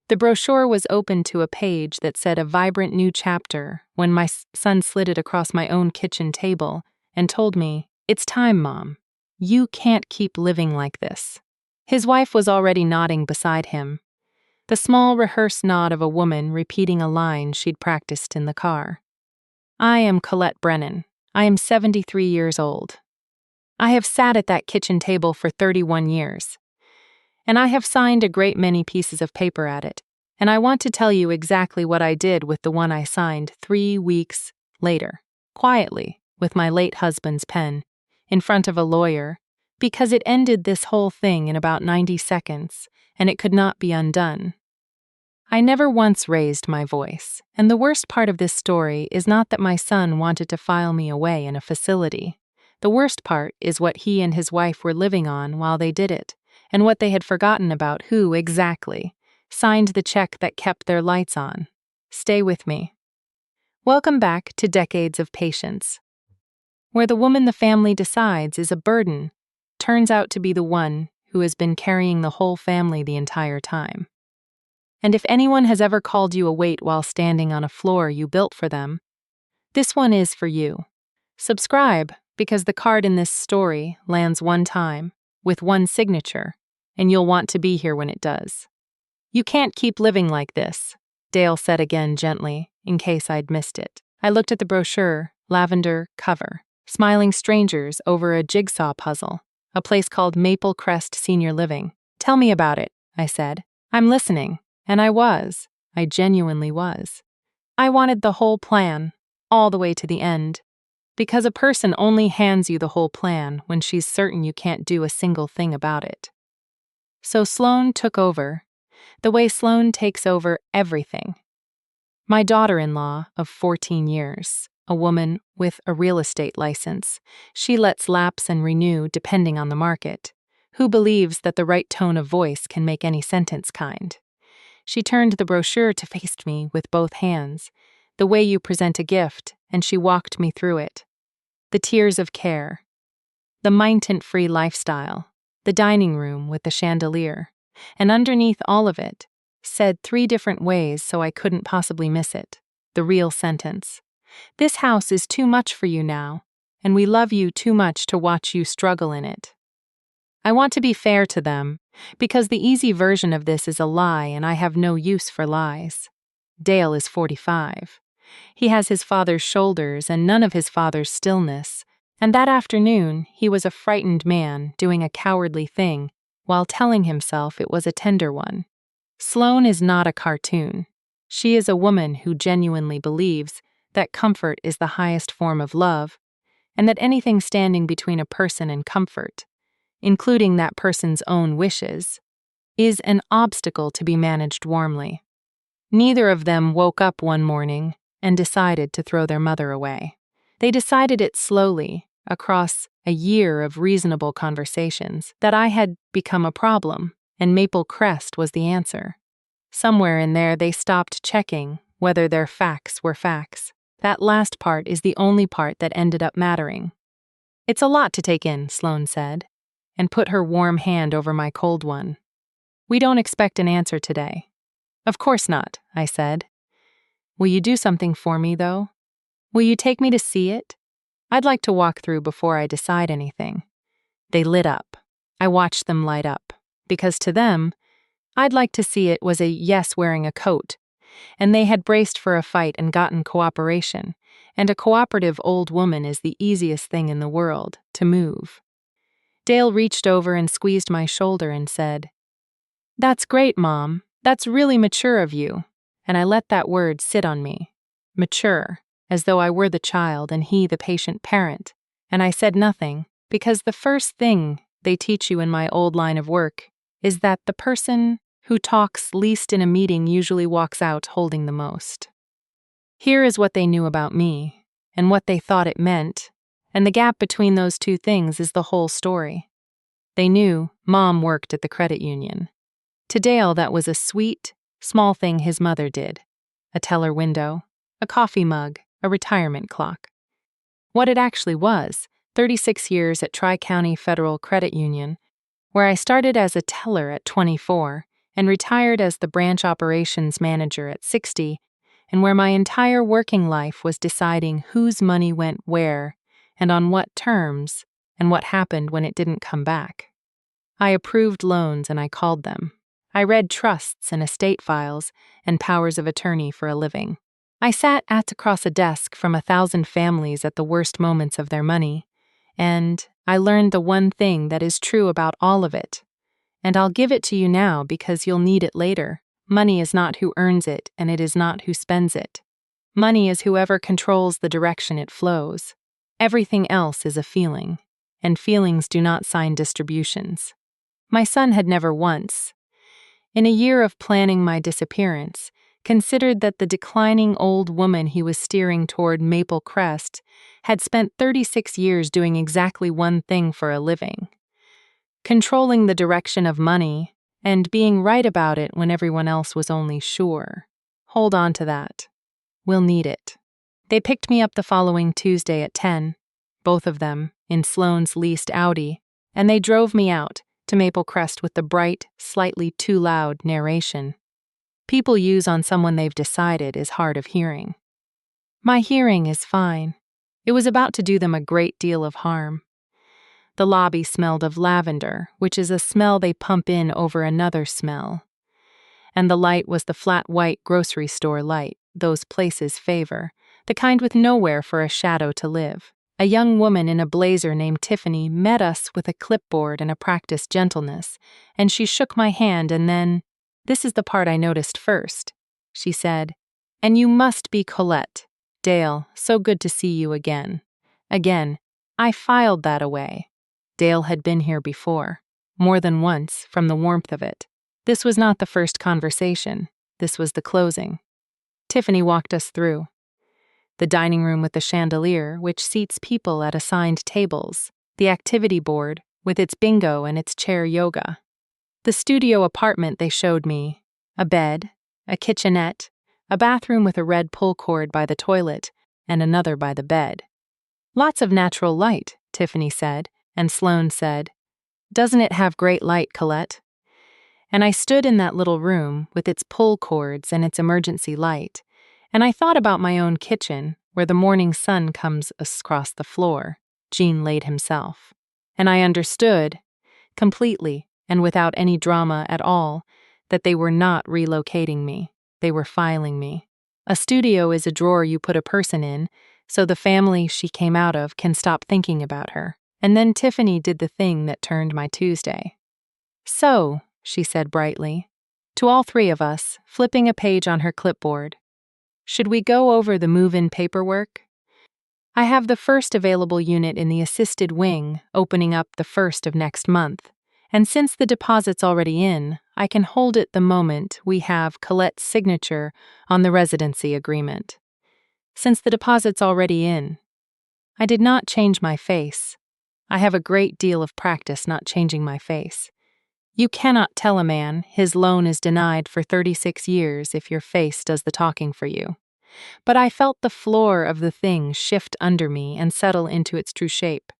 The brochure was open to a page that said a vibrant new chapter when my son slid it across my own kitchen table and told me, "It's time, Mom. You can't keep living like this." His wife was already nodding beside him, the small rehearsed nod of a woman repeating a line she'd practiced in the car. "I am Colette Brennan. I am 73 years old. I have sat at that kitchen table for 31 years. And I have signed a great many pieces of paper at it, and I want to tell you exactly what I did with the one I signed 3 weeks later, quietly, with my late husband's pen, in front of a lawyer, because it ended this whole thing in about 90 seconds, and it could not be undone." I never once raised my voice, and the worst part of this story is not that my son wanted to file me away in a facility. The worst part is what he and his wife were living on while they did it, and what they had forgotten about who, exactly, signed the check that kept their lights on. Stay with me. Welcome back to Decades of Patience, where the woman the family decides is a burden turns out to be the one who has been carrying the whole family the entire time. And if anyone has ever called you a weight while standing on a floor you built for them, this one is for you. Subscribe, because the card in this story lands one time, with one signature, and you'll want to be here when it does. "You can't keep living like this," Dale said again gently, in case I'd missed it. I looked at the brochure, lavender cover, smiling strangers over a jigsaw puzzle, a place called Maple Crest Senior Living. "Tell me about it," I said. "I'm listening." And I genuinely was. I wanted the whole plan, all the way to the end, because a person only hands you the whole plan when she's certain you can't do a single thing about it. So Sloan took over, the way Sloan takes over everything. My daughter-in-law of 14 years, a woman with a real estate license, she lets lapse and renew depending on the market, who believes that the right tone of voice can make any sentence kind. She turned the brochure to face me with both hands, the way you present a gift, and she walked me through it. The tiers of care, the maintenance-free lifestyle, the dining room with the chandelier, and underneath all of it, said 3 different ways so I couldn't possibly miss it, the real sentence. "This house is too much for you now, and we love you too much to watch you struggle in it." I want to be fair to them, because the easy version of this is a lie and I have no use for lies. Dale is 45. He has his father's shoulders and none of his father's stillness, and that afternoon he was a frightened man doing a cowardly thing while telling himself it was a tender one. Sloan is not a cartoon. She is a woman who genuinely believes that comfort is the highest form of love, and that anything standing between a person and comfort, including that person's own wishes, is an obstacle to be managed warmly. Neither of them woke up one morning and decided to throw their mother away. They decided it slowly, across a year of reasonable conversations, that I had become a problem, and Maple Crest was the answer. Somewhere in there they stopped checking whether their facts were facts. That last part is the only part that ended up mattering. "It's a lot to take in," Sloan said, and put her warm hand over my cold one. "We don't expect an answer today." "Of course not," I said. "Will you do something for me, though? Will you take me to see it? I'd like to walk through before I decide anything." They lit up. I watched them light up, because to them, I'd like to see it was a yes wearing a coat, and they had braced for a fight and gotten cooperation, and a cooperative old woman is the easiest thing in the world to move. Dale reached over and squeezed my shoulder and said, "That's great, Mom. That's really mature of you." And I let that word sit on me. Mature, as though I were the child and he the patient parent. And I said nothing, because the first thing they teach you in my old line of work is that the person who talks least in a meeting usually walks out holding the most. Here is what they knew about me, and what they thought it meant, and the gap between those two things is the whole story. They knew Mom worked at the credit union. To Dale, that was a sweet, small thing his mother did. A teller window, a coffee mug, a retirement clock. What it actually was, 36 years at Tri-County Federal Credit Union, where I started as a teller at 24 and retired as the branch operations manager at 60, and where my entire working life was deciding whose money went where and on what terms and what happened when it didn't come back. I approved loans and I called them. I read trusts and estate files and powers of attorney for a living. I sat across a desk from 1,000 families at the worst moments of their money, and I learned the one thing that is true about all of it. And I'll give it to you now because you'll need it later. Money is not who earns it, and it is not who spends it. Money is whoever controls the direction it flows. Everything else is a feeling, and feelings do not sign distributions. My son had never once, in a year of planning my disappearance, considered that the declining old woman he was steering toward Maple Crest had spent 36 years doing exactly one thing for a living: controlling the direction of money and being right about it when everyone else was only sure. Hold on to that. We'll need it. They picked me up the following Tuesday at 10, both of them in Sloane's leased Audi, and they drove me out to Maple Crest with the bright, slightly too loud narration people use on someone they've decided is hard of hearing. My hearing is fine. It was about to do them a great deal of harm. The lobby smelled of lavender, which is a smell they pump in over another smell. And the light was the flat white grocery store light those places favor, the kind with nowhere for a shadow to live. A young woman in a blazer named Tiffany met us with a clipboard and a practiced gentleness, and she shook my hand and then, this is the part I noticed first, she said, "And you must be Colette. Dale, so good to see you again." Again, I filed that away. Dale had been here before, more than once, from the warmth of it. This was not the first conversation. This was the closing. Tiffany walked us through. The dining room with the chandelier, which seats people at assigned tables. The activity board, with its bingo and its chair yoga. The studio apartment they showed me. A bed, a kitchenette, a bathroom with a red pull cord by the toilet, and another by the bed. Lots of natural light, Tiffany said, and Sloane said, "Doesn't it have great light, Colette?" And I stood in that little room with its pull cords and its emergency light, and I thought about my own kitchen, where the morning sun comes across the floor, Gene laid himself. And I understood, completely and without any drama at all, that they were not relocating me, they were filing me. A studio is a drawer you put a person in, so the family she came out of can stop thinking about her. And then Tiffany did the thing that turned my Tuesday. "So," she said brightly, to all three of us, flipping a page on her clipboard, "should we go over the move-in paperwork? I have the first available unit in the assisted wing, opening up the 1st of next month, and since the deposit's already in, I can hold it the moment we have Colette's signature on the residency agreement. Since the deposit's already in." I did not change my face. I have a great deal of practice not changing my face. You cannot tell a man his loan is denied for 36 years if your face does the talking for you. But I felt the floor of the thing shift under me and settle into its true shape.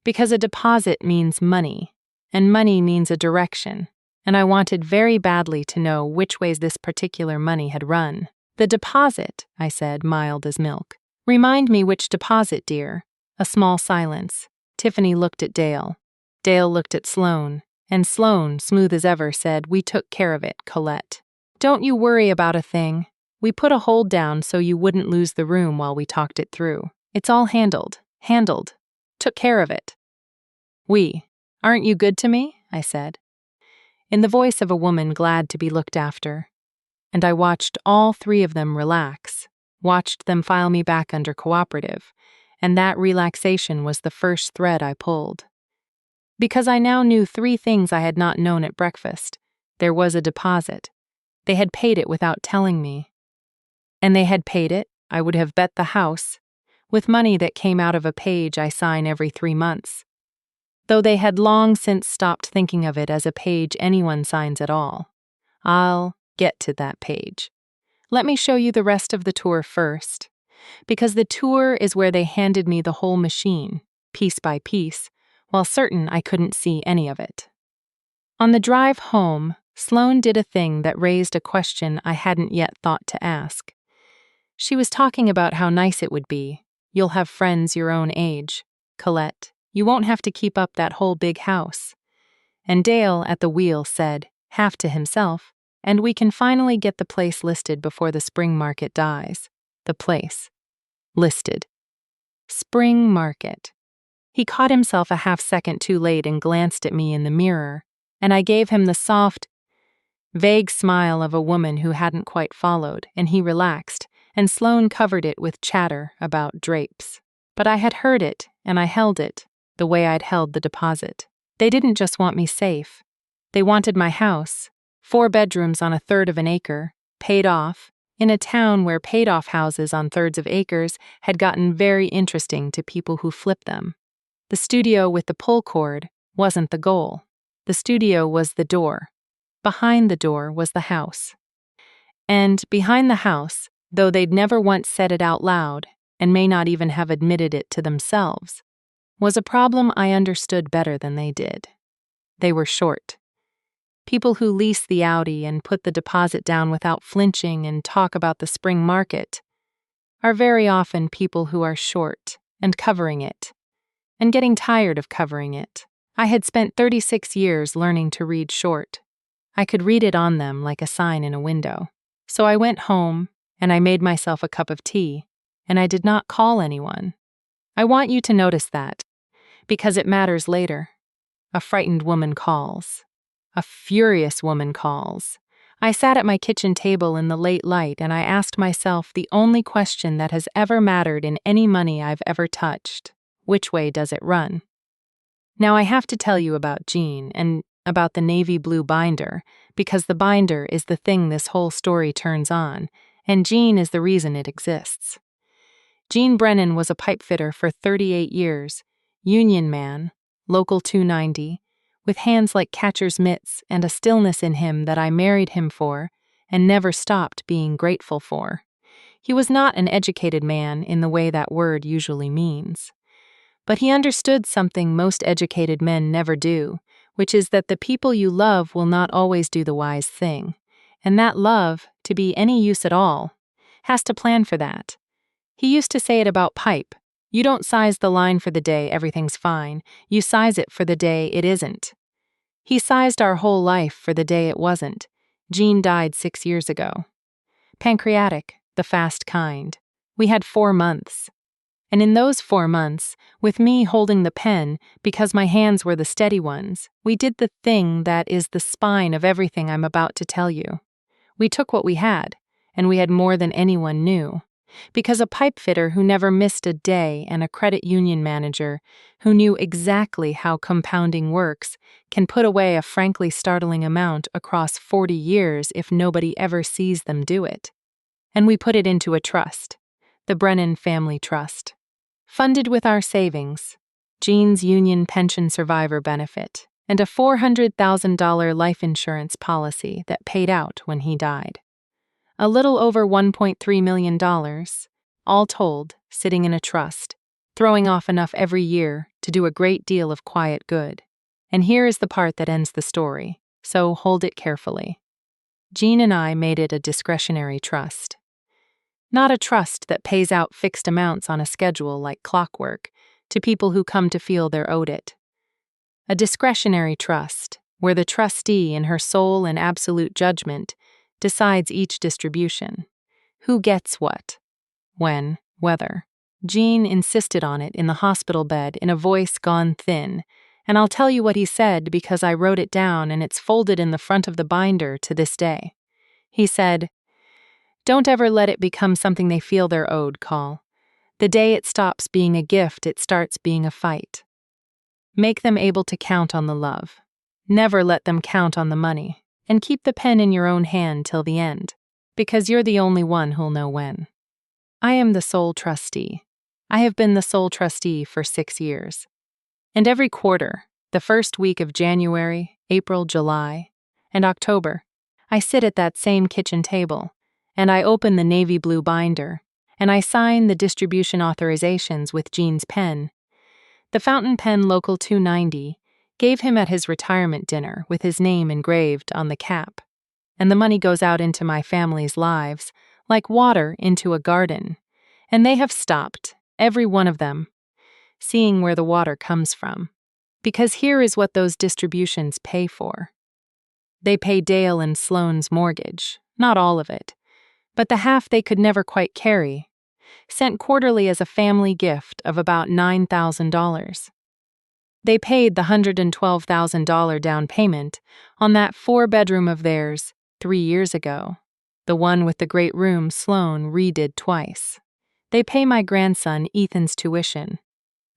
Because a deposit means money, and money means a direction, and I wanted very badly to know which ways this particular money had run. "The deposit," I said, mild as milk. "Remind me which deposit, dear." A small silence. Tiffany looked at Dale. Dale looked at Sloane. And Sloane, smooth as ever, said, "We took care of it, Colette. Don't you worry about a thing. We put a hold down so you wouldn't lose the room while we talked it through. It's all handled. Took care of it." "We. Aren't you good to me?" I said, in the voice of a woman glad to be looked after. And I watched all three of them relax, watched them file me back under cooperative, and that relaxation was the first thread I pulled. Because I now knew three things I had not known at breakfast. There was a deposit. They had paid it without telling me. And they had paid it, I would have bet the house, with money that came out of a page I sign every 3 months. Though they had long since stopped thinking of it as a page anyone signs at all. I'll get to that page. Let me show you the rest of the tour first. Because the tour is where they handed me the whole machine, piece by piece, while certain I couldn't see any of it. On the drive home, Sloane did a thing that raised a question I hadn't yet thought to ask. She was talking about how nice it would be. You'll have friends your own age. Colette, you won't have to keep up that whole big house. And Dale at the wheel said, half to himself, and we can finally get the place listed before the spring market dies. The place. Listed. Spring market. He caught himself a half-second too late and glanced at me in the mirror, and I gave him the soft, vague smile of a woman who hadn't quite followed, and he relaxed, and Sloane covered it with chatter about drapes. But I had heard it, and I held it, the way I'd held the deposit. They didn't just want me safe. They wanted my house, 4 bedrooms on 1/3 of an acre, paid off, in a town where paid-off houses on 1/3 of acres had gotten very interesting to people who flipped them. The studio with the pull cord wasn't the goal. The studio was the door. Behind the door was the house. And behind the house, though they'd never once said it out loud, and may not even have admitted it to themselves, was a problem I understood better than they did. They were short. People who lease the Audi and put the deposit down without flinching and talk about the spring market are very often people who are short and covering it, and getting tired of covering it. I had spent 36 years learning to read short. I could read it on them like a sign in a window. So I went home, and I made myself a cup of tea, and I did not call anyone. I want you to notice that, because it matters later. A frightened woman calls. A furious woman calls. I sat at my kitchen table in the late light and I asked myself the only question that has ever mattered in any money I've ever touched. Which way does it run? Now I have to tell you about Jean and about the navy blue binder, because the binder is the thing this whole story turns on, and Jean is the reason it exists. Jean Brennan was a pipe fitter for 38 years, union man, local 290, with hands like catcher's mitts and a stillness in him that I married him for and never stopped being grateful for. He was not an educated man in the way that word usually means. But he understood something most educated men never do, which is that the people you love will not always do the wise thing, and that love, to be any use at all, has to plan for that. He used to say it about pipe. You don't size the line for the day everything's fine, you size it for the day it isn't. He sized our whole life for the day it wasn't. Jean died 6 years ago. Pancreatic, the fast kind. We had 4 months. And in those 4 months, with me holding the pen because my hands were the steady ones, we did the thing that is the spine of everything I'm about to tell you. We took what we had, and we had more than anyone knew. Because a pipe fitter who never missed a day and a credit union manager who knew exactly how compounding works can put away a frankly startling amount across 40 years if nobody ever sees them do it. And we put it into a trust, the Brennan Family Trust. Funded with our savings, Jean's union pension survivor benefit, and a $400,000 life insurance policy that paid out when he died. A little over $1.3 million, all told, sitting in a trust, throwing off enough every year to do a great deal of quiet good. And here is the part that ends the story, so hold it carefully. Jean and I made it a discretionary trust. Not a trust that pays out fixed amounts on a schedule like clockwork to people who come to feel they're owed it. A discretionary trust, where the trustee in her sole and absolute judgment decides each distribution. Who gets what, when, whether. Jean insisted on it in the hospital bed in a voice gone thin, and I'll tell you what he said because I wrote it down and it's folded in the front of the binder to this day. He said, "Don't ever let it become something they feel they're owed, Call. The day it stops being a gift, it starts being a fight. Make them able to count on the love. Never let them count on the money. And keep the pen in your own hand till the end, because you're the only one who'll know when. I am the sole trustee. I have been the sole trustee for 6 years. And every quarter, the first week of January, April, July, and October, I sit at that same kitchen table, and I open the navy blue binder, and I sign the distribution authorizations with Jean's pen. The fountain pen Local 290, Gave him at his retirement dinner with his name engraved on the cap. And the money goes out into my family's lives, like water into a garden. And they have stopped, every one of them, seeing where the water comes from. Because here is what those distributions pay for. They pay Dale and Sloane's mortgage, not all of it, but the half they could never quite carry, sent quarterly as a family gift of about $9,000. They paid the $112,000 down payment on that 4-bedroom of theirs 3 years ago, the one with the great room Sloane redid twice. They pay my grandson Ethan's tuition,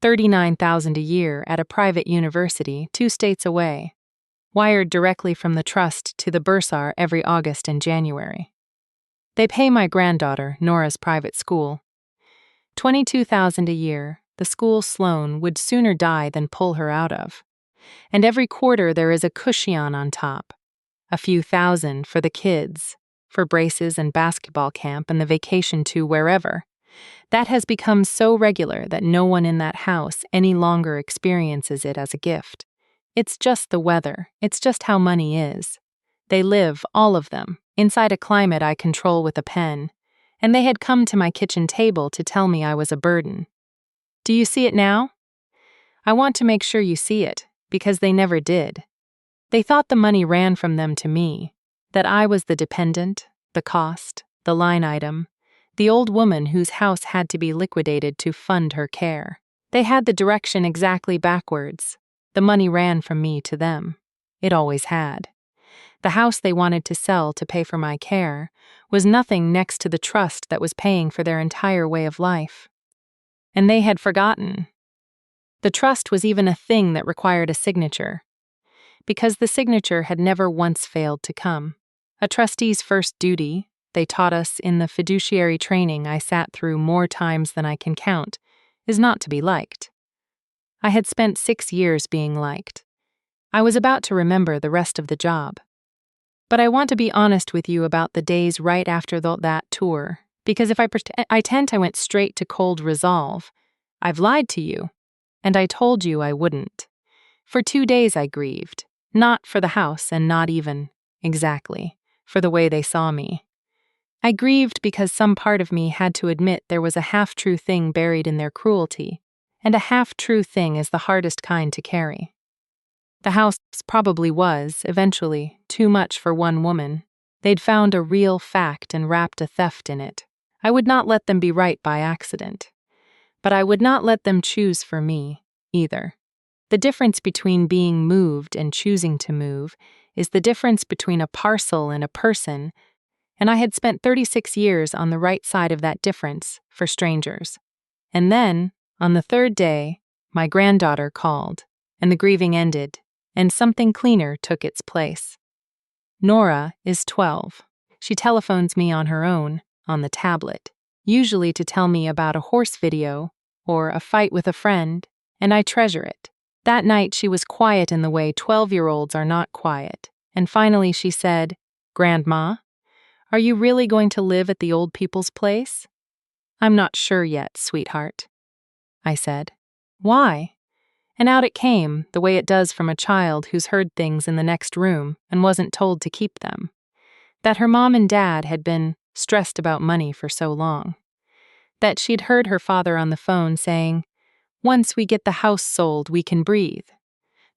$39,000 a year at a private university 2 states away, wired directly from the trust to the bursar every August and January. They pay my granddaughter Nora's private school, $22,000 a year, the school Sloane would sooner die than pull her out of. And every quarter there is a cushion on top, a few thousand for the kids, for braces and basketball camp and the vacation to wherever. That has become so regular that no one in that house any longer experiences it as a gift. It's just the weather, it's just how money is. They live, all of them, inside a climate I control with a pen, and they had come to my kitchen table to tell me I was a burden. Do you see it now? I want to make sure you see it, because they never did. They thought the money ran from them to me, that I was the dependent, the cost, the line item, the old woman whose house had to be liquidated to fund her care. They had the direction exactly backwards. The money ran from me to them. It always had. The house they wanted to sell to pay for my care was nothing next to the trust that was paying for their entire way of life. And they had forgotten. The trust was even a thing that required a signature, because the signature had never once failed to come. A trustee's first duty, they taught us in the fiduciary training I sat through more times than I can count, is not to be liked. I had spent 6 years being liked. I was about to remember the rest of the job. But I want to be honest with you about the days right after that tour, because if I pretend I went straight to cold resolve, I've lied to you, and I told you I wouldn't. For 2 days I grieved, not for the house and not even, exactly, for the way they saw me. I grieved because some part of me had to admit there was a half-true thing buried in their cruelty, and a half-true thing is the hardest kind to carry. The house probably was, eventually, too much for one woman. They'd found a real fact and wrapped a theft in it. I would not let them be right by accident. But I would not let them choose for me, either. The difference between being moved and choosing to move is the difference between a parcel and a person, and I had spent 36 years on the right side of that difference for strangers. And then, on the 3rd day, my granddaughter called, and the grieving ended, and something cleaner took its place. Nora is 12. She telephones me on her own, on the tablet, usually to tell me about a horse video or a fight with a friend, and I treasure it. That night she was quiet in the way 12-year-olds are not quiet, and finally she said, "Grandma, are you really going to live at the old people's place?" "I'm not sure yet, sweetheart," I said. "Why?" And out it came, the way it does from a child who's heard things in the next room and wasn't told to keep them. That her mom and dad had been stressed about money for so long. That she'd heard her father on the phone saying, "Once we get the house sold, we can breathe."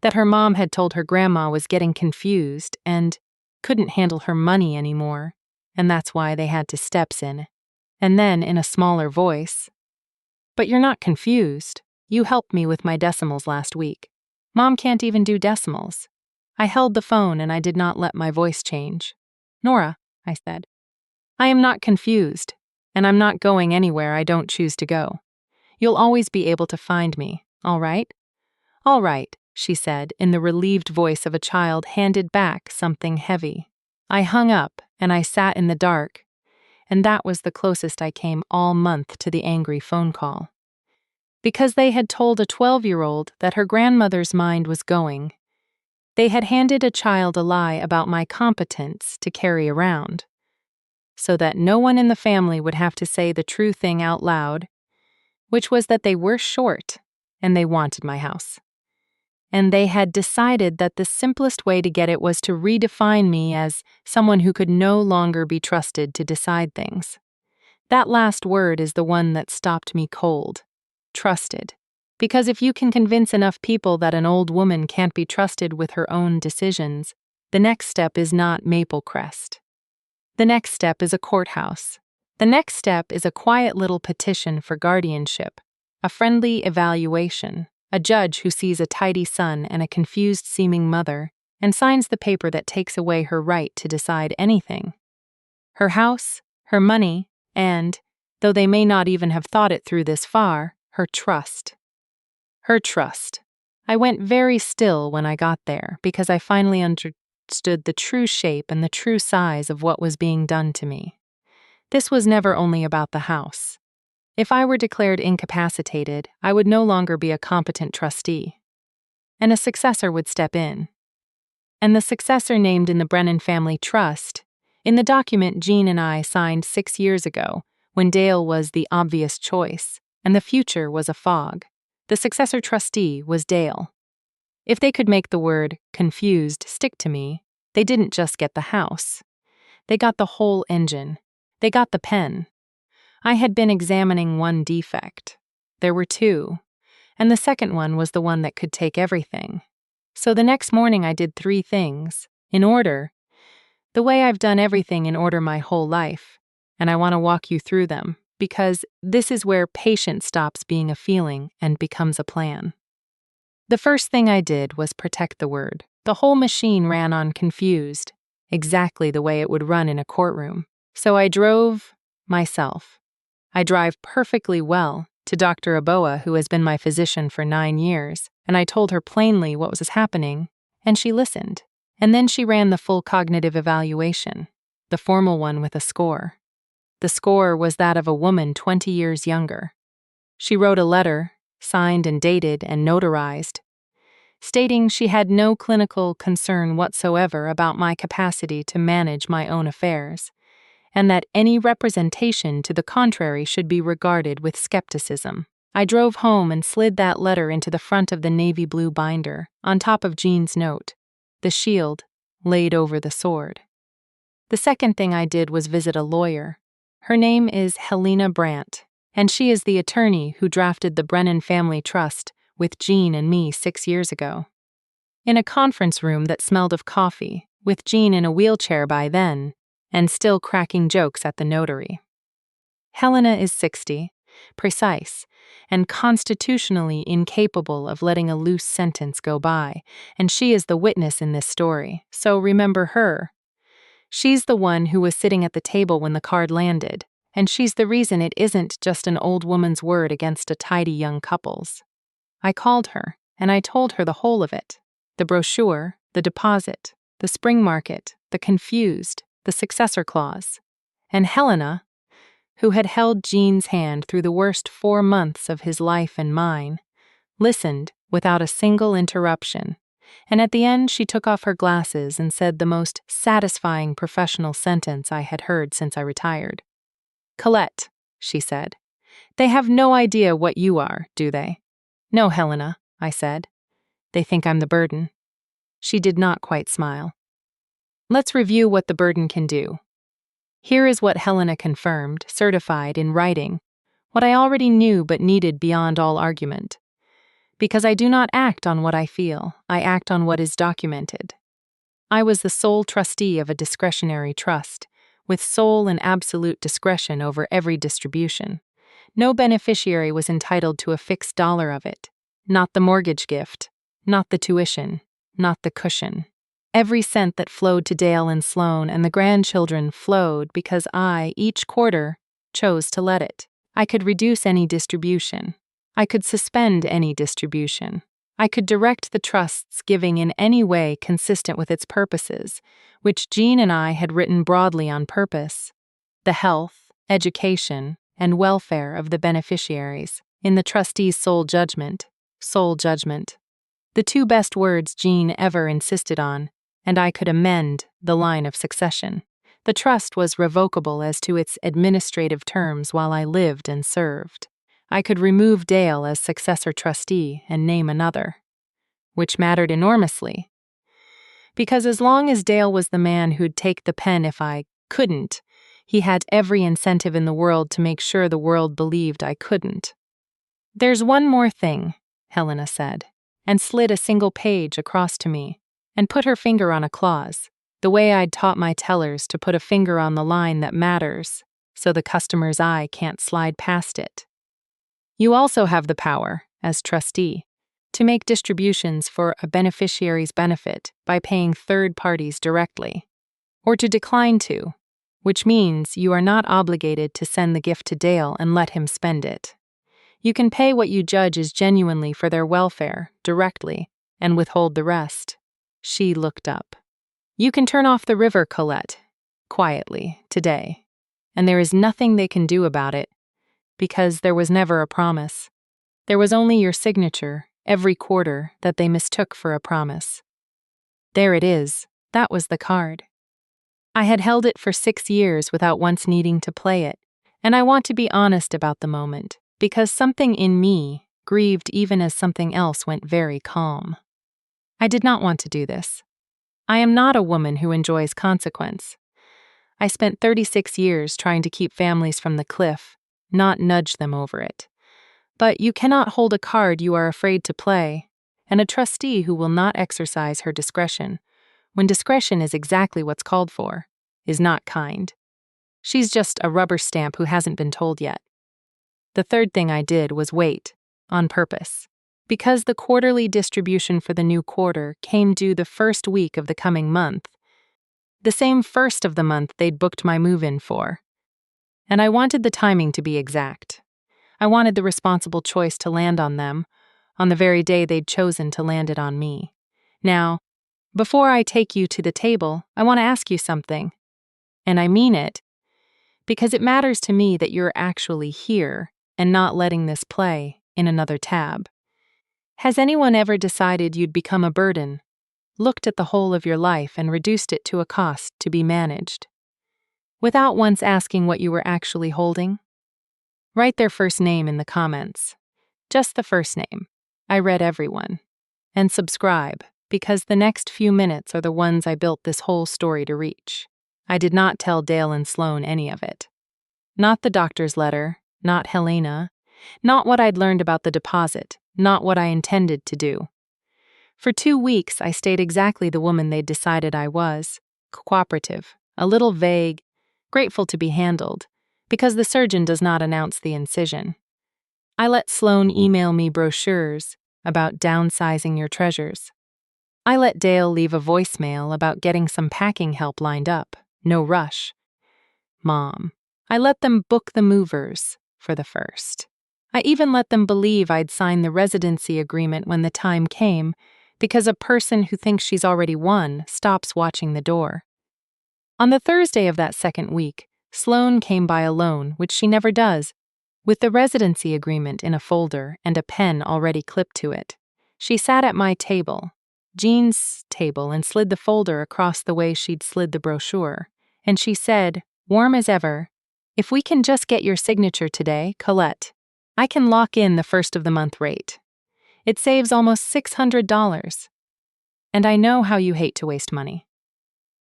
That her mom had told her grandma was getting confused and couldn't handle her money anymore, and that's why they had to steps in. And then, in a smaller voice, "But you're not confused. You helped me with my decimals last week. Mom can't even do decimals." I held the phone and I did not let my voice change. "Nora," I said, "I am not confused, and I'm not going anywhere I don't choose to go. You'll always be able to find me, all right?" "All right," she said, in the relieved voice of a child handed back something heavy. I hung up and I sat in the dark, and that was the closest I came all month to the angry phone call. Because they had told a 12-year-old that her grandmother's mind was going. They had handed a child a lie about my competence to carry around, so that no one in the family would have to say the true thing out loud, which was that they were short and they wanted my house. and they had decided that the simplest way to get it was to redefine me as someone who could no longer be trusted to decide things. That last word is the one that stopped me cold. Trusted. Because if you can convince enough people that an old woman can't be trusted with her own decisions, the next step is not Maple Crest. The next step is a courthouse. The next step is a quiet little petition for guardianship, a friendly evaluation, a judge who sees a tidy son and a confused-seeming mother and signs the paper that takes away her right to decide anything. Her house, her money, and, though they may not even have thought it through this far, her trust. Her trust. I went very still when I got there because I finally understood the true shape and the true size of what was being done to me. This was never only about the house. If I were declared incapacitated, I would no longer be a competent trustee, and a successor would step in. And the successor named in the Brennan Family Trust, in the document Jean and I signed 6 years ago, when Dale was the obvious choice, and the future was a fog, the successor trustee was Dale. If they could make the word confused stick to me, they didn't just get the house. They got the whole engine. They got the pen. I had been examining one defect. There were two, and the second one was the one that could take everything. So the next morning I did 3 things, in order, the way I've done everything in order my whole life, and I want to walk you through them, because this is where patience stops being a feeling and becomes a plan. The first thing I did was protect the word. The whole machine ran on confused, exactly the way it would run in a courtroom. So I drove myself. I drive perfectly well to Dr. Aboa, who has been my physician for 9 years, and I told her plainly what was happening, and she listened. And then she ran the full cognitive evaluation, the formal one with a score. The score was that of a woman 20 years younger. She wrote a letter, signed and dated and notarized, stating she had no clinical concern whatsoever about my capacity to manage my own affairs, and that any representation to the contrary should be regarded with skepticism. I drove home and slid that letter into the front of the navy blue binder, on top of Jean's note, the shield laid over the sword. The second thing I did was visit a lawyer. Her name is Helena Brandt, and she is the attorney who drafted the Brennan Family Trust with Jean and me 6 years ago. In a conference room that smelled of coffee, with Jean in a wheelchair by then, and still cracking jokes at the notary. Helena is 60, precise, and constitutionally incapable of letting a loose sentence go by, and she is the witness in this story, so remember her. She's the one who was sitting at the table when the card landed, and she's the reason it isn't just an old woman's word against a tidy young couple's. I called her, and I told her the whole of it. The brochure, the deposit, the spring market, the confused, the successor clause. And Helena, who had held Jean's hand through the worst 4 months of his life and mine, listened without a single interruption, and at the end she took off her glasses and said the most satisfying professional sentence I had heard since I retired. "Colette," she said, "they have no idea what you are, do they?" "No, Helena," I said. "They think I'm the burden." She did not quite smile. Let's review what the burden can do. Here is what Helena confirmed, certified in writing, what I already knew but needed beyond all argument. Because I do not act on what I feel, I act on what is documented. I was the sole trustee of a discretionary trust, with sole and absolute discretion over every distribution. No beneficiary was entitled to a fixed dollar of it, not the mortgage gift, not the tuition, not the cushion. Every cent that flowed to Dale and Sloan and the grandchildren flowed because I, each quarter, chose to let it. I could reduce any distribution. I could suspend any distribution. I could direct the trust's giving in any way consistent with its purposes, which Jean and I had written broadly on purpose: the health, education, and welfare of the beneficiaries, in the trustee's sole judgment. Sole judgment. The 2 best words Jean ever insisted on, and I could amend the line of succession. The trust was revocable as to its administrative terms while I lived and served. I could remove Dale as successor trustee and name another. which mattered enormously. Because as long as Dale was the man who'd take the pen if I couldn't, he had every incentive in the world to make sure the world believed I couldn't. "There's one more thing," Helena said, and slid a single page across to me, and put her finger on a clause, the way I'd taught my tellers to put a finger on the line that matters, so the customer's eye can't slide past it. "You also have the power, as trustee, to make distributions for a beneficiary's benefit by paying third parties directly, or to decline to, which means you are not obligated to send the gift to Dale and let him spend it. You can pay what you judge is genuinely for their welfare, directly, and withhold the rest." She looked up. "You can turn off the river, Colette, quietly, today, and there is nothing they can do about it, because there was never a promise. There was only your signature, every quarter, that they mistook for a promise. There it is, that was the card. I had held it for 6 years without once needing to play it, and I want to be honest about the moment, because something in me grieved even as something else went very calm. I did not want to do this. I am not a woman who enjoys consequence. I spent 36 years trying to keep families from the cliff, not nudge them over it. But you cannot hold a card you are afraid to play, and a trustee who will not exercise her discretion, when discretion is exactly what's called for, is not kind. She's just a rubber stamp who hasn't been told yet. The third thing I did was wait, on purpose, because the quarterly distribution for the new quarter came due the first week of the coming month, the same first of the month they'd booked my move-in for. And I wanted the timing to be exact. I wanted the responsible choice to land on them, on the very day they'd chosen to land it on me. Now, before I take you to the table, I want to ask you something. And I mean it, because it matters to me that you're actually here and not letting this play in another tab. Has anyone ever decided you'd become a burden, looked at the whole of your life and reduced it to a cost to be managed, without once asking what you were actually holding? Write their first name in the comments. Just the first name. I read everyone. And subscribe, because the next few minutes are the ones I built this whole story to reach. I did not tell Dale and Sloan any of it. Not the doctor's letter, not Helena, not what I'd learned about the deposit, not what I intended to do. For 2 weeks, I stayed exactly the woman they'd decided I was, cooperative, a little vague, grateful to be handled, because the surgeon does not announce the incision. I let Sloan email me brochures about downsizing your treasures. I let Dale leave a voicemail about getting some packing help lined up, no rush. Mom, I let them book the movers for the first. I even let them believe I'd sign the residency agreement when the time came, because a person who thinks she's already won stops watching the door. On the Thursday of that second week, Sloan came by alone, which she never does, with the residency agreement in a folder and a pen already clipped to it. She sat at my table, Jean's table, and slid the folder across the way she'd slid the brochure, and she said, warm as ever, "If we can just get your signature today, Colette, I can lock in the first of the month rate. It saves almost $600. And I know how you hate to waste money.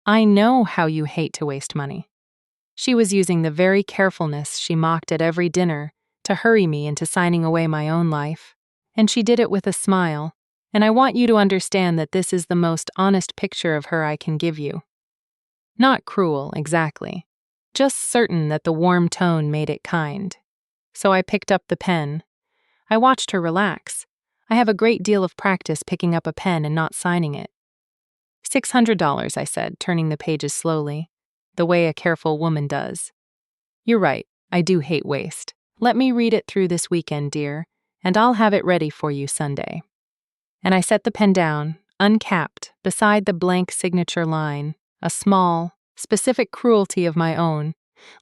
I know how you hate to waste money." She was using the very carefulness she mocked at every dinner to hurry me into signing away my own life, and she did it with a smile, and I want you to understand that this is the most honest picture of her I can give you. Not cruel, exactly, just certain that the warm tone made it kind. So I picked up the pen. I watched her relax. I have a great deal of practice picking up a pen and not signing it. $600, I said, turning the pages slowly, the way a careful woman does. You're right, I do hate waste. Let me read it through this weekend, dear, and I'll have it ready for you Sunday. And I set the pen down, uncapped, beside the blank signature line, a small, specific cruelty of my own,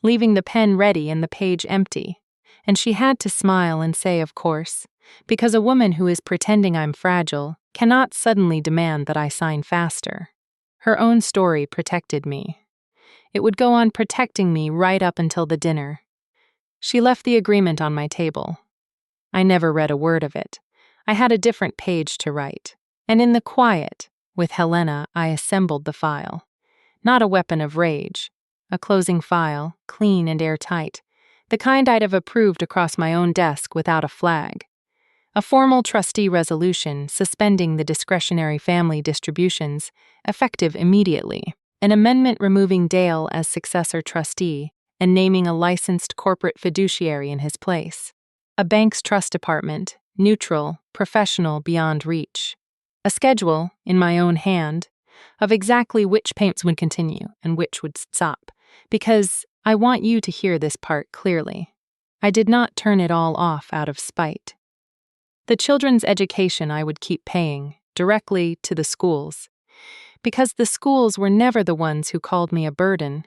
leaving the pen ready and the page empty. And she had to smile and say, of course, because a woman who is pretending I'm fragile cannot suddenly demand that I sign faster. Her own story protected me. It would go on protecting me right up until the dinner. She left the agreement on my table. I never read a word of it. I had a different page to write, And in the quiet, with Helena, I assembled the file. Not a weapon of rage. A closing file, clean and airtight. The kind I'd have approved across my own desk without a flag. A formal trustee resolution suspending the discretionary family distributions, effective immediately. An amendment removing Dale as successor trustee and naming a licensed corporate fiduciary in his place. A bank's trust department, neutral, professional, beyond reach. A schedule, in my own hand, of exactly which payments would continue and which would stop, because I want you to hear this part clearly. I did not turn it all off out of spite. The children's education I would keep paying, directly to the schools, because the schools were never the ones who called me a burden,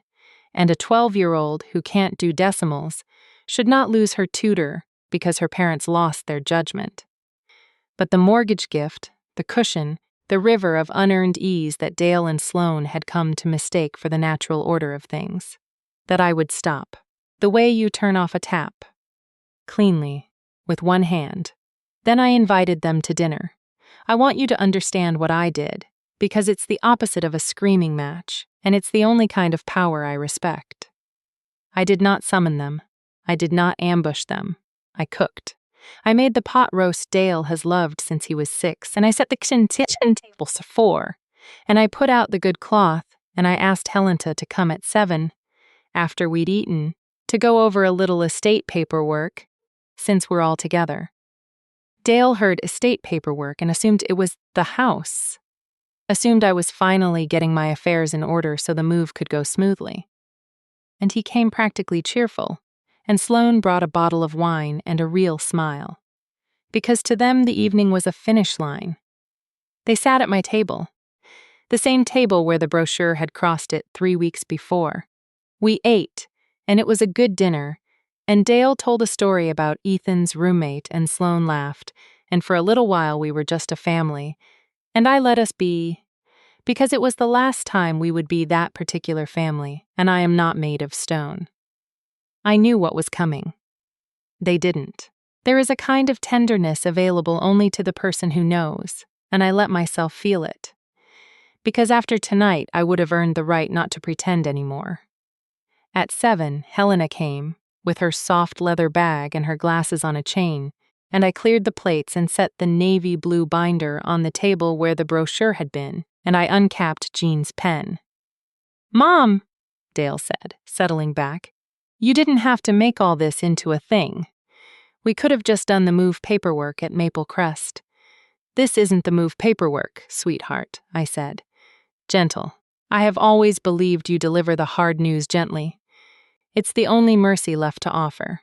and a 12-year-old who can't do decimals should not lose her tutor because her parents lost their judgment. But the mortgage gift, the cushion, the river of unearned ease that Dale and Sloane had come to mistake for the natural order of things, that I would stop. The way you turn off a tap. Cleanly, with one hand. Then I invited them to dinner. I want you to understand what I did, because it's the opposite of a screaming match, and it's the only kind of power I respect. I did not summon them. I did not ambush them. I cooked. I made the pot roast Dale has loved since he was 6, and I set the kitchen table for 4, and I put out the good cloth, and I asked Helena to come at 7, after we'd eaten, to go over a little estate paperwork, since we're all together. Dale heard estate paperwork and assumed it was the house. Assumed I was finally getting my affairs in order so the move could go smoothly. And he came practically cheerful, and Sloane brought a bottle of wine and a real smile. Because to them the evening was a finish line. They sat at my table, the same table where the brochure had crossed it 3 weeks before. We ate, and it was a good dinner, and Dale told a story about Ethan's roommate, and Sloane laughed, and for a little while we were just a family, and I let us be, because it was the last time we would be that particular family, and I am not made of stone. I knew what was coming. They didn't. There is a kind of tenderness available only to the person who knows, and I let myself feel it. Because after tonight I would have earned the right not to pretend anymore. At 7, Helena came, with her soft leather bag and her glasses on a chain, and I cleared the plates and set the navy blue binder on the table where the brochure had been, and I uncapped Jean's pen. "Mom," Dale said, settling back, "you didn't have to make all this into a thing. We could have just done the move paperwork at Maple Crest." "This isn't the move paperwork, sweetheart," I said. "Gentle. I have always believed you deliver the hard news gently. It's the only mercy left to offer.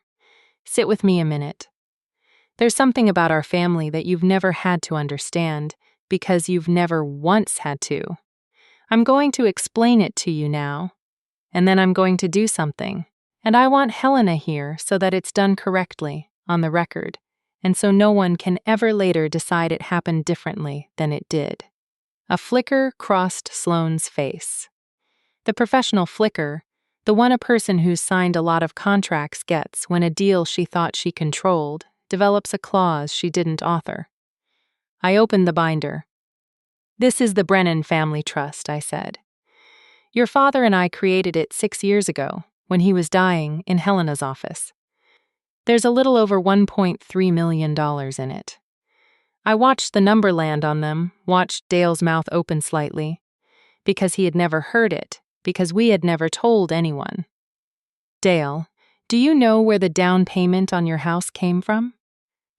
Sit with me a minute. There's something about our family that you've never had to understand, because you've never once had to. I'm going to explain it to you now, and then I'm going to do something, and I want Helena here so that it's done correctly, on the record, and so no one can ever later decide it happened differently than it did." A flicker crossed Sloane's face. The professional flicker, the one a person who's signed a lot of contracts gets when a deal she thought she controlled develops a clause she didn't author. I opened the binder. "This is the Brennan Family Trust," I said. "Your father and I created it 6 years ago, when he was dying, in Helena's office. There's a little over $1.3 million in it. I watched the number land on them, watched Dale's mouth open slightly, because he had never heard it, because we had never told anyone. Dale, do you know where the down payment on your house came from?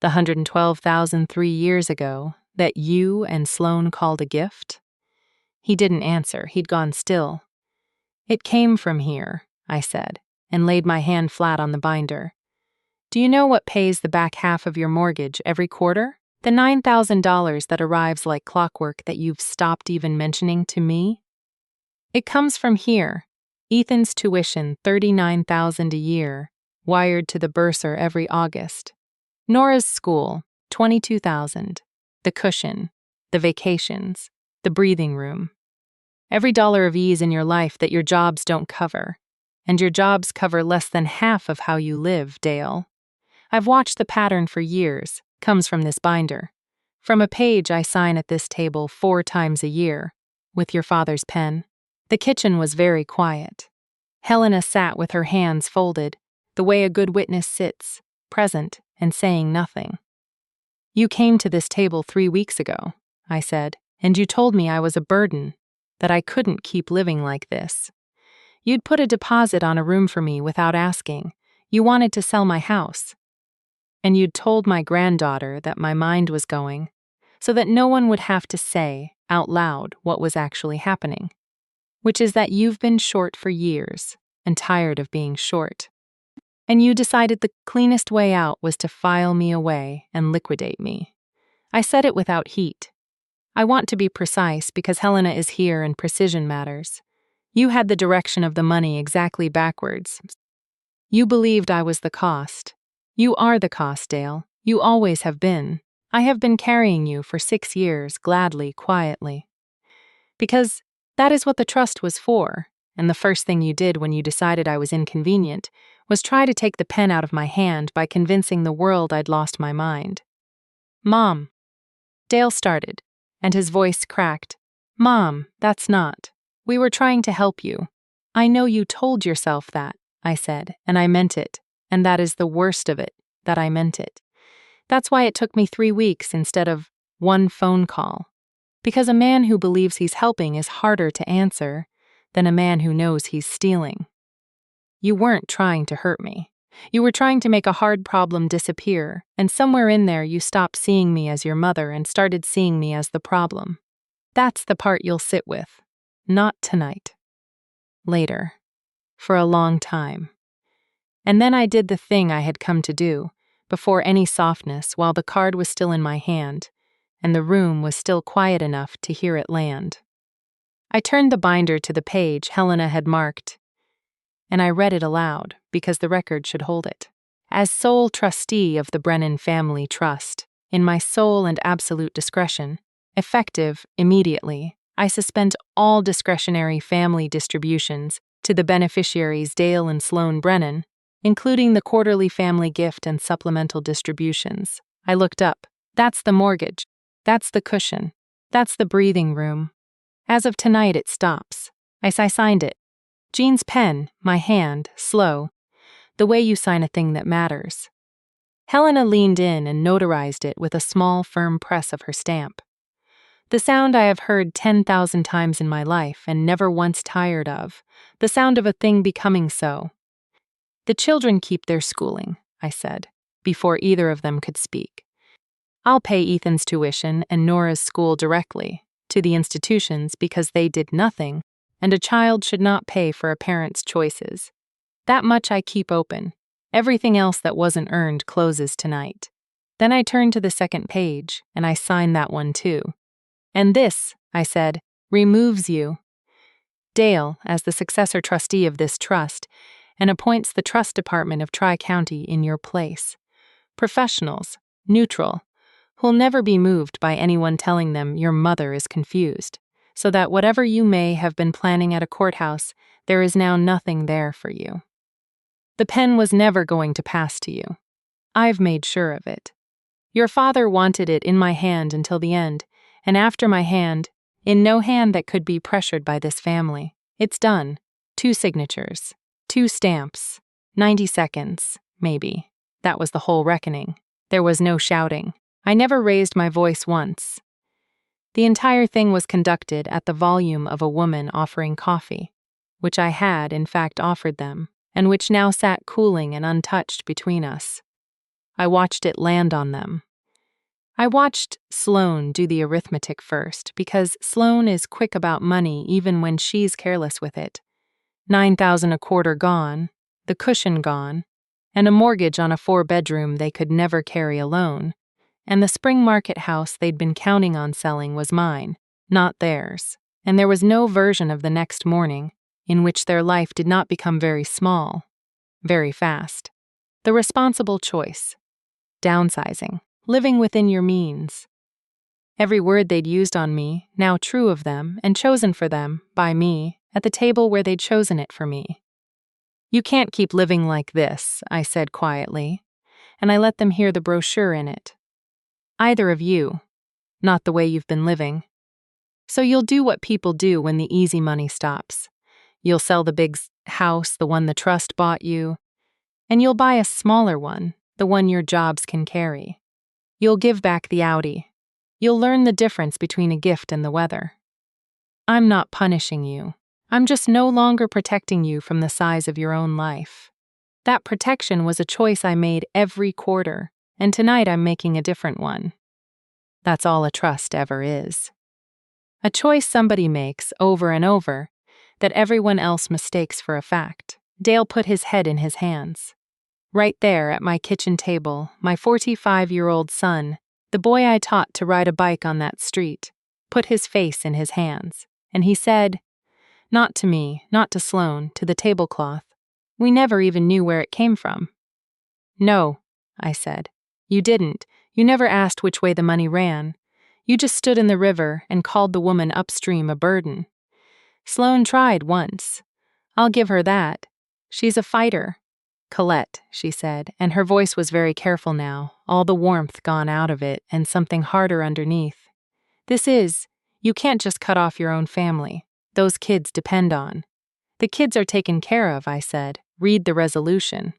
The $112,000 3 years ago that you and Sloane called a gift?" He didn't answer. He'd gone still. "It came from here," I said, and laid my hand flat on the binder. "Do you know what pays the back half of your mortgage every quarter? The $9,000 that arrives like clockwork that you've stopped even mentioning to me? It comes from here. Ethan's tuition, $39,000 a year, wired to the bursar every August. Nora's school, $22,000. The cushion, the vacations, the breathing room. Every dollar of ease in your life that your jobs don't cover. And your jobs cover less than half of how you live, Dale. I've watched the pattern for years, comes from this binder. From a page I sign at this table 4 times a year, with your father's pen. The kitchen was very quiet. Helena sat with her hands folded, the way a good witness sits, present and saying nothing. You came to this table 3 weeks ago, I said, and you told me I was a burden, that I couldn't keep living like this. You'd put a deposit on a room for me without asking. You wanted to sell my house. And you'd told my granddaughter that my mind was going, so that no one would have to say out loud what was actually happening, which is that you've been short for years and tired of being short. And you decided the cleanest way out was to file me away and liquidate me. I said it without heat. I want to be precise because Helena is here and precision matters. You had the direction of the money exactly backwards. You believed I was the cost. You are the cost, Dale. You always have been. I have been carrying you for 6 years, gladly, quietly. Because that is what the trust was for, and the first thing you did when you decided I was inconvenient was try to take the pen out of my hand by convincing the world I'd lost my mind. Mom. Dale started, and his voice cracked. Mom, that's not. We were trying to help you. I know you told yourself that, I said, and I meant it, and that is the worst of it, that I meant it. That's why it took me 3 weeks instead of 1 phone call. Because a man who believes he's helping is harder to answer than a man who knows he's stealing. You weren't trying to hurt me. You were trying to make a hard problem disappear, and somewhere in there you stopped seeing me as your mother and started seeing me as the problem. That's the part you'll sit with. Not tonight. Later. For a long time. And then I did the thing I had come to do, before any softness, while the card was still in my hand, and the room was still quiet enough to hear it land. I turned the binder to the page Helena had marked, and I read it aloud because the record should hold it. As sole trustee of the Brennan Family Trust, in my sole and absolute discretion, effective immediately, I suspend all discretionary family distributions to the beneficiaries Dale and Sloan Brennan, including the quarterly family gift and supplemental distributions. I looked up. That's the mortgage. That's the cushion. That's the breathing room. As of tonight, it stops. I signed it. Jean's pen, my hand, slow. The way you sign a thing that matters. Helena leaned in and notarized it with a small, firm press of her stamp. The sound I have heard 10,000 times in my life and never once tired of. The sound of a thing becoming so. The children keep their schooling, I said, before either of them could speak. I'll pay Ethan's tuition and Nora's school directly to the institutions because they did nothing, and a child should not pay for a parent's choices. That much I keep open. Everything else that wasn't earned closes tonight. Then I turned to the second page, and I signed that one too. And this, I said, removes you, Dale, as the successor trustee of this trust, and appoints the trust department of Tri-County in your place. Professionals, neutral, who'll never be moved by anyone telling them your mother is confused, so that whatever you may have been planning at a courthouse, there is now nothing there for you. The pen was never going to pass to you. I've made sure of it. Your father wanted it in my hand until the end, and after my hand, in no hand that could be pressured by this family. It's done. 2 signatures. 2 stamps. 90 seconds, maybe. That was the whole reckoning. There was no shouting. I never raised my voice once. The entire thing was conducted at the volume of a woman offering coffee, which I had, in fact, offered them, and which now sat cooling and untouched between us. I watched it land on them. I watched Sloan do the arithmetic first, because Sloan is quick about money even when she's careless with it. 9,000 a quarter gone, the cushion gone, and a mortgage on a 4-bedroom they could never carry alone, and the spring market house they'd been counting on selling was mine, not theirs, and there was no version of the next morning in which their life did not become very small, very fast. The responsible choice. Downsizing. Living within your means. Every word they'd used on me, now true of them and chosen for them, by me, at the table where they'd chosen it for me. You can't keep living like this, I said quietly, and I let them hear the brochure in it. Either of you, not the way you've been living. So you'll do what people do when the easy money stops. You'll sell the big house, the one the trust bought you, and you'll buy a smaller one, the one your jobs can carry. You'll give back the Audi. You'll learn the difference between a gift and the weather. I'm not punishing you. I'm just no longer protecting you from the size of your own life. That protection was a choice I made every quarter, and tonight I'm making a different one. That's all a trust ever is. A choice somebody makes over and over that everyone else mistakes for a fact. Dale put his head in his hands. Right there at my kitchen table, my 45-year-old son, the boy I taught to ride a bike on that street, put his face in his hands, and he said, not to me, not to Sloan, to the tablecloth. We never even knew where it came from. No, I said. You didn't. You never asked which way the money ran. You just stood in the river and called the woman upstream a burden. Sloan tried once. I'll give her that. She's a fighter. Colette, she said, and her voice was very careful now, all the warmth gone out of it and something harder underneath. You can't just cut off your own family. Those kids depend on. The kids are taken care of, I said. Read the resolution.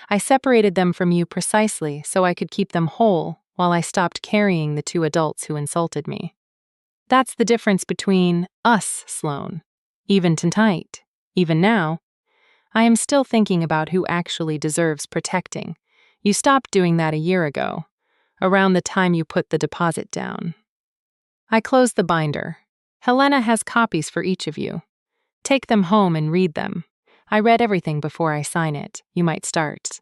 I separated them from you precisely so I could keep them whole while I stopped carrying the two adults who insulted me. That's the difference between us, Sloan. Even tonight, even now, I am still thinking about who actually deserves protecting. You stopped doing that a year ago, around the time you put the deposit down. I closed the binder. Helena has copies for each of you. Take them home and read them. I read everything before I sign it. You might start.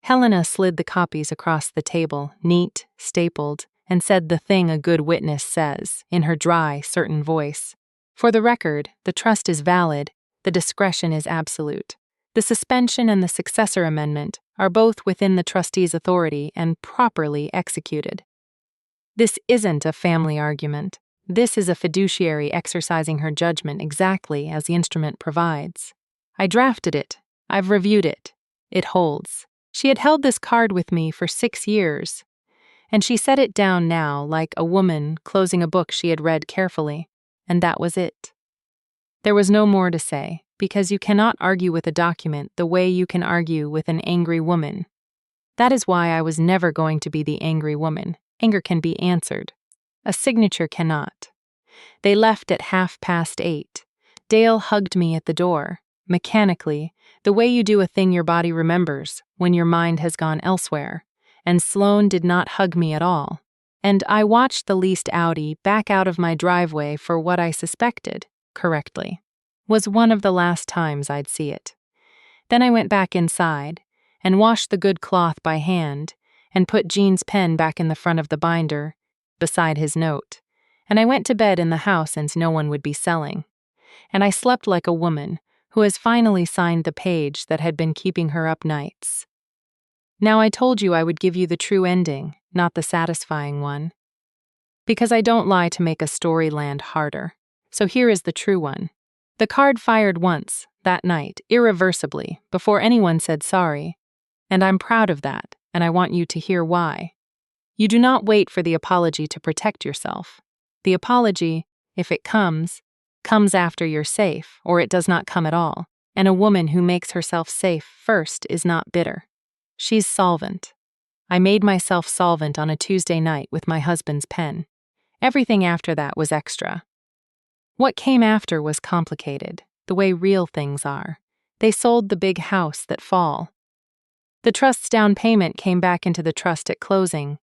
Helena slid the copies across the table, neat, stapled, and said the thing a good witness says, in her dry, certain voice. For the record, the trust is valid, the discretion is absolute. The suspension and the successor amendment are both within the trustee's authority and properly executed. This isn't a family argument. This is a fiduciary exercising her judgment exactly as the instrument provides. I drafted it. I've reviewed it. It holds. She had held this card with me for 6 years, and she set it down now like a woman closing a book she had read carefully, and that was it. There was no more to say, because you cannot argue with a document the way you can argue with an angry woman. That is why I was never going to be the angry woman. Anger can be answered. A signature cannot. They left at 8:30. Dale hugged me at the door, mechanically, the way you do a thing your body remembers when your mind has gone elsewhere, and Sloan did not hug me at all. And I watched the leased Audi back out of my driveway for what I suspected, correctly, was one of the last times I'd see it. Then I went back inside and washed the good cloth by hand and put Gene's pen back in the front of the binder, beside his note, and I went to bed in the house since no one would be selling. And I slept like a woman who has finally signed the page that had been keeping her up nights. Now I told you I would give you the true ending, not the satisfying one. Because I don't lie to make a story land harder. So here is the true one. The card fired once, that night, irreversibly, before anyone said sorry. And I'm proud of that, and I want you to hear why. You do not wait for the apology to protect yourself. The apology, if it comes after you're safe, or it does not come at all. And a woman who makes herself safe first is not bitter. She's solvent. I made myself solvent on a Tuesday night with my husband's pen. Everything after that was extra. What came after was complicated, the way real things are. They sold the big house that fall. The trust's down payment came back into the trust at closing,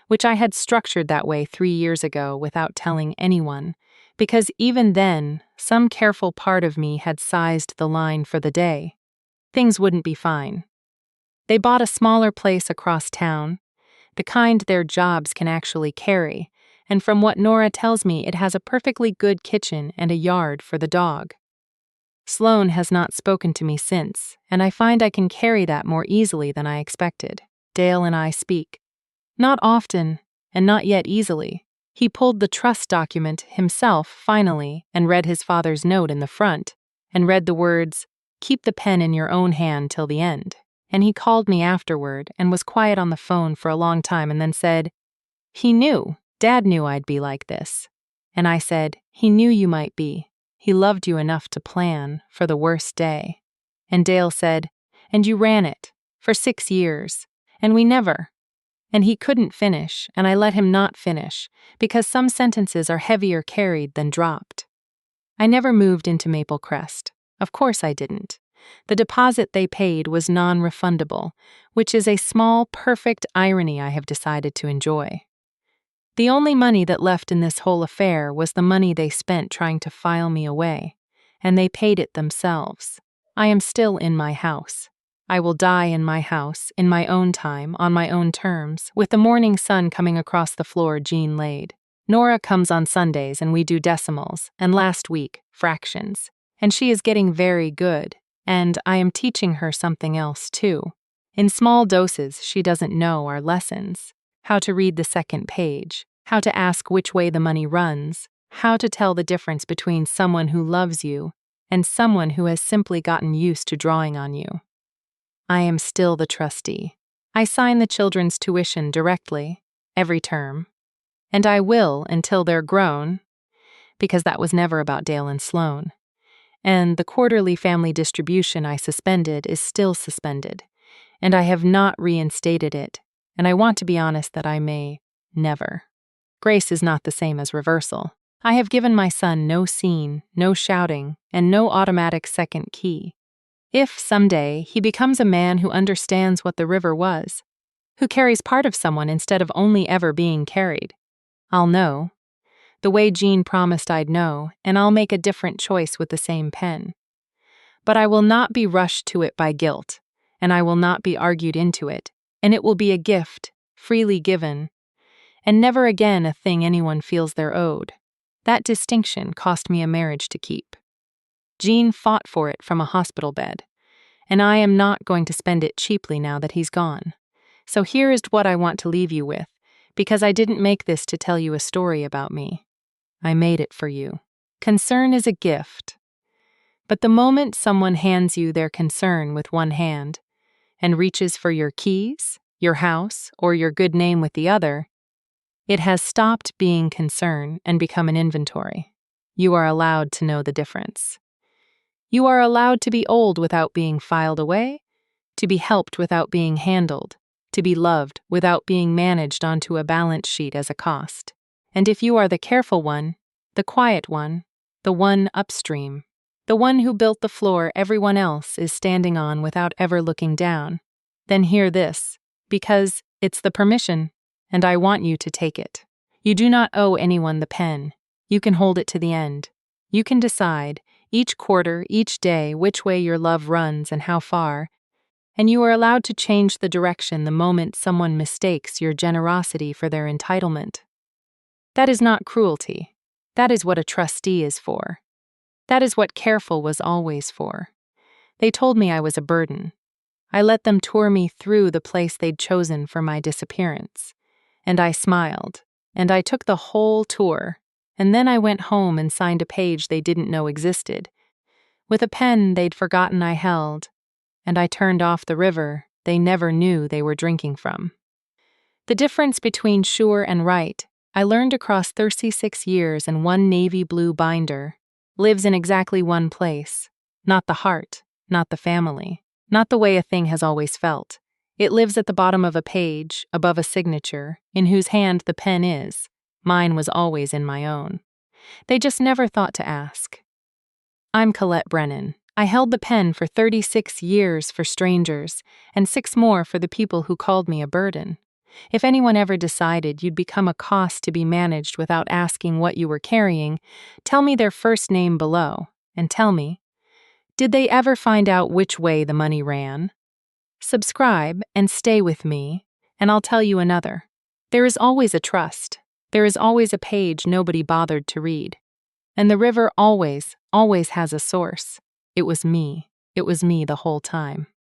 which I had structured that way 3 years ago without telling anyone, because even then, some careful part of me had sized the line for the day. Things wouldn't be fine. They bought a smaller place across town, the kind their jobs can actually carry, and from what Nora tells me, it has a perfectly good kitchen and a yard for the dog. Sloan has not spoken to me since, and I find I can carry that more easily than I expected. Dale and I speak. Not often, and not yet easily. He pulled the trust document himself, finally, and read his father's note in the front, and read the words, "Keep the pen in your own hand till the end." And he called me afterward and was quiet on the phone for a long time and then said, "He knew, Dad knew I'd be like this. And I said, he knew you might be. He loved you enough to plan for the worst day. And Dale said, and you ran it for 6 years. And we never. And he couldn't finish, and I let him not finish, because some sentences are heavier carried than dropped. I never moved into Maple Crest. Of course I didn't. The deposit they paid was non-refundable, which is a small, perfect irony I have decided to enjoy. The only money that left in this whole affair was the money they spent trying to file me away, and they paid it themselves. I am still in my house. I will die in my house, in my own time, on my own terms, with the morning sun coming across the floor Jean laid. Nora comes on Sundays and we do decimals, and last week, fractions. And she is getting very good, and I am teaching her something else too. In small doses she doesn't know are lessons. How to read the second page, how to ask which way the money runs, how to tell the difference between someone who loves you and someone who has simply gotten used to drawing on you. I am still the trustee. I sign the children's tuition directly, every term. And I will until they're grown, because that was never about Dale and Sloan. And the quarterly family distribution I suspended is still suspended, and I have not reinstated it, and I want to be honest that I may never. Grace is not the same as reversal. I have given my son no scene, no shouting, and no automatic second key. If, someday, he becomes a man who understands what the river was, who carries part of someone instead of only ever being carried, I'll know. The way Jean promised I'd know, and I'll make a different choice with the same pen. But I will not be rushed to it by guilt, and I will not be argued into it, and it will be a gift, freely given, and never again a thing anyone feels they're owed. That distinction cost me a marriage to keep. Jean fought for it from a hospital bed, and I am not going to spend it cheaply now that he's gone. So here is what I want to leave you with, because I didn't make this to tell you a story about me. I made it for you. Concern is a gift. But the moment someone hands you their concern with one hand and reaches for your keys, your house, or your good name with the other, it has stopped being concern and become an inventory. You are allowed to know the difference. You are allowed to be old without being filed away, to be helped without being handled, to be loved without being managed onto a balance sheet as a cost. And if you are the careful one, the quiet one, the one upstream, the one who built the floor everyone else is standing on without ever looking down, then hear this, because it's the permission, and I want you to take it. You do not owe anyone the pen. You can hold it to the end. You can decide, each quarter, each day, which way your love runs and how far, and you are allowed to change the direction the moment someone mistakes your generosity for their entitlement. That is not cruelty. That is what a trustee is for. That is what careful was always for. They told me I was a burden. I let them tour me through the place they'd chosen for my disappearance. And I smiled, and I took the whole tour, and then I went home and signed a page they didn't know existed, with a pen they'd forgotten I held, and I turned off the river they never knew they were drinking from. The difference between sure and right, I learned across 36 years and one navy blue binder, lives in exactly one place, not the heart, not the family, not the way a thing has always felt. It lives at the bottom of a page, above a signature, in whose hand the pen is. Mine was always in my own. They just never thought to ask. I'm Colette Brennan. I held the pen for 36 years for strangers, and 6 more for the people who called me a burden. If anyone ever decided you'd become a cost to be managed without asking what you were carrying, tell me their first name below, and tell me, did they ever find out which way the money ran? Subscribe and stay with me, and I'll tell you another. There is always a trust. There is always a page nobody bothered to read. And the river always has a source. It was me. It was me the whole time.